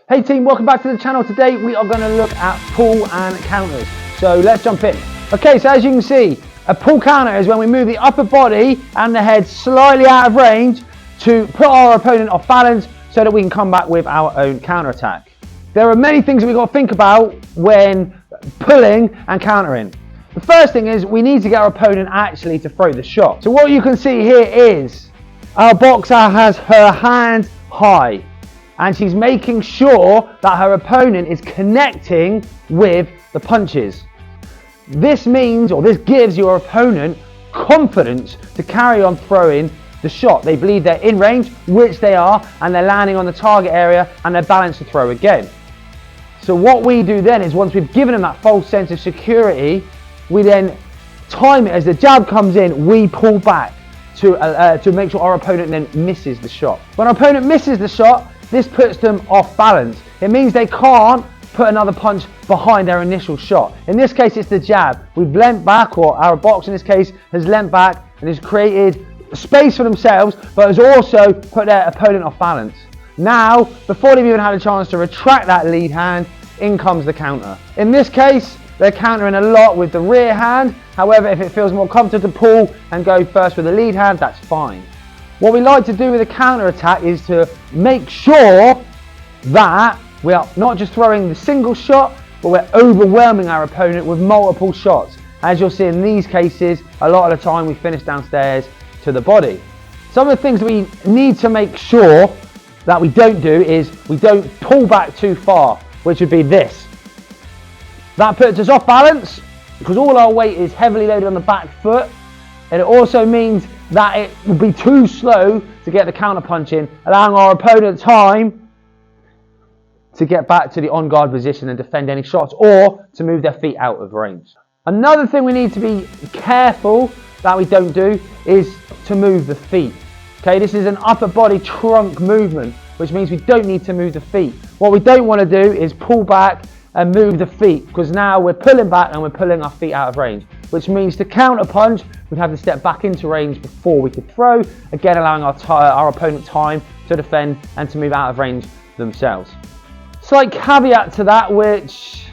Hey team, welcome back to the channel. Today we are going to look at pull and counters. So let's jump in. Okay, so as you can see, a pull counter is when we move the upper body and the head slightly out of range to put our opponent off balance so that we can come back with our own counter attack. There are many things that we've got to think about when pulling and countering. The first thing is we need to get our opponent actually to throw the shot. So what you can see here is our boxer has her hand high, and she's making sure that her opponent is connecting with the punches. This means, or this gives your opponent confidence to carry on throwing the shot. They believe they're in range, which they are, and they're landing on the target area and they're balanced to throw again. So what we do then is once we've given them that false sense of security, we then time it as the jab comes in, we pull back to make sure our opponent then misses the shot. When our opponent misses the shot, this puts them off balance. It means they can't put another punch behind their initial shot. In this case, it's the jab. We've leant back, or our boxer in this case has leant back and has created space for themselves, but has also put their opponent off balance. Now, before they've even had a chance to retract that lead hand, in comes the counter. In this case, they're countering a lot with the rear hand. However, if it feels more comfortable to pull and go first with the lead hand, that's fine. What we like to do with a counter attack is to make sure that we are not just throwing the single shot, but we're overwhelming our opponent with multiple shots. As you'll see in these cases, a lot of the time we finish downstairs to the body. Some of the things that we need to make sure that we don't do is we don't pull back too far, which would be this. That puts us off balance because all our weight is heavily loaded on the back foot, and it also means that it will be too slow to get the counter punch in, allowing our opponent time to get back to the on guard position and defend any shots, or to move their feet out of range. Another thing we need to be careful that we don't do is to move the feet. Okay, this is an upper body trunk movement, which means we don't need to move the feet. What we don't want to do is pull back and move the feet, because now we're pulling back and we're pulling our feet out of range, which means to counter punch, we'd have to step back into range before we could throw, again allowing our opponent time to defend and to move out of range themselves. Slight caveat to that, which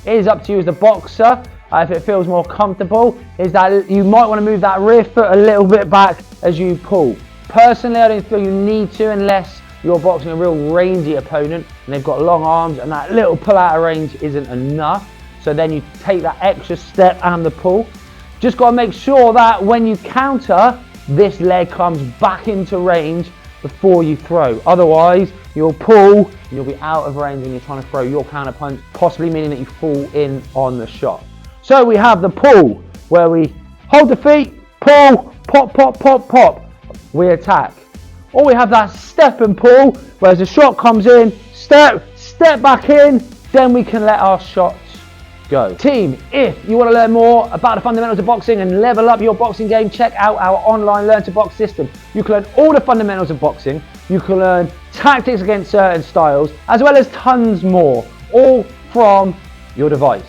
is up to you as the boxer, if it feels more comfortable, is that you might want to move that rear foot a little bit back as you pull. Personally, I don't feel you need to unless you're boxing a real rangy opponent and they've got long arms and that little pull out of range isn't enough. So then you take that extra step and the pull. Just got to make sure that when you counter, this leg comes back into range before you throw. Otherwise, you'll pull and you'll be out of range when you're trying to throw your counter punch, possibly meaning that you fall in on the shot. So we have the pull, where we hold the feet, pull, pop, pop, pop, pop, we attack. Or we have that step and pull, where as the shot comes in, step back in, then we can let our shots go. Team, if you want to learn more about the fundamentals of boxing and level up your boxing game, check out our online Learn to Box system. You can learn all the fundamentals of boxing, you can learn tactics against certain styles, as well as tons more, all from your device.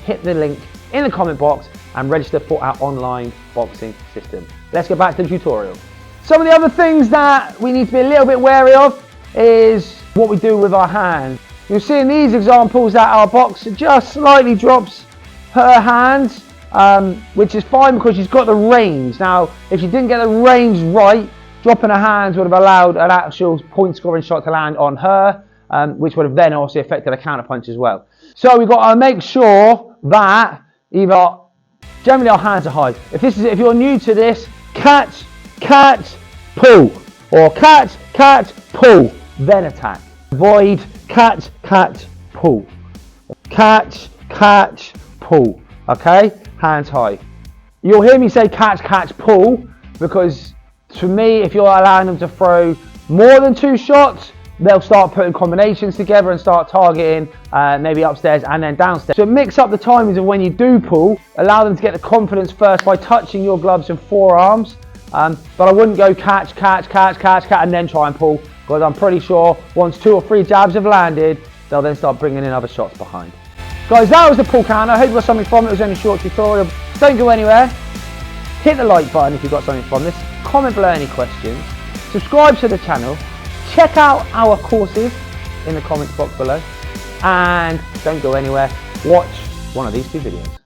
Hit the link in the comment box and register for our online boxing system. Let's get back to the tutorial. Some of the other things that we need to be a little bit wary of is what we do with our hands. You'll see in these examples that our boxer just slightly drops her hands, which is fine because she's got the range. Now, if she didn't get the range right, dropping her hands would have allowed an actual point scoring shot to land on her, which would have then also affected a counter punch as well. So we've got to make sure that either generally our hands are high. If you're new to this, catch, pull, or catch, pull, then attack. Avoid catch, pull. Catch, pull. Okay? Hands high. You'll hear me say catch, pull, because to me, if you're allowing them to throw more than 2 shots, they'll start putting combinations together and start targeting maybe upstairs and then downstairs. So mix up the timings of when you do pull, allow them to get the confidence first by touching your gloves and forearms. But I wouldn't go catch, and then try and pull, because I'm pretty sure once 2 or 3 jabs have landed, they'll then start bringing in other shots behind. Guys, that was the pull counter. I hope you got something from it. It was only a short tutorial. Don't go anywhere. Hit the like button if you got something from this. Comment below any questions. Subscribe to the channel. Check out our courses in the comments box below. And don't go anywhere, watch one of these two videos.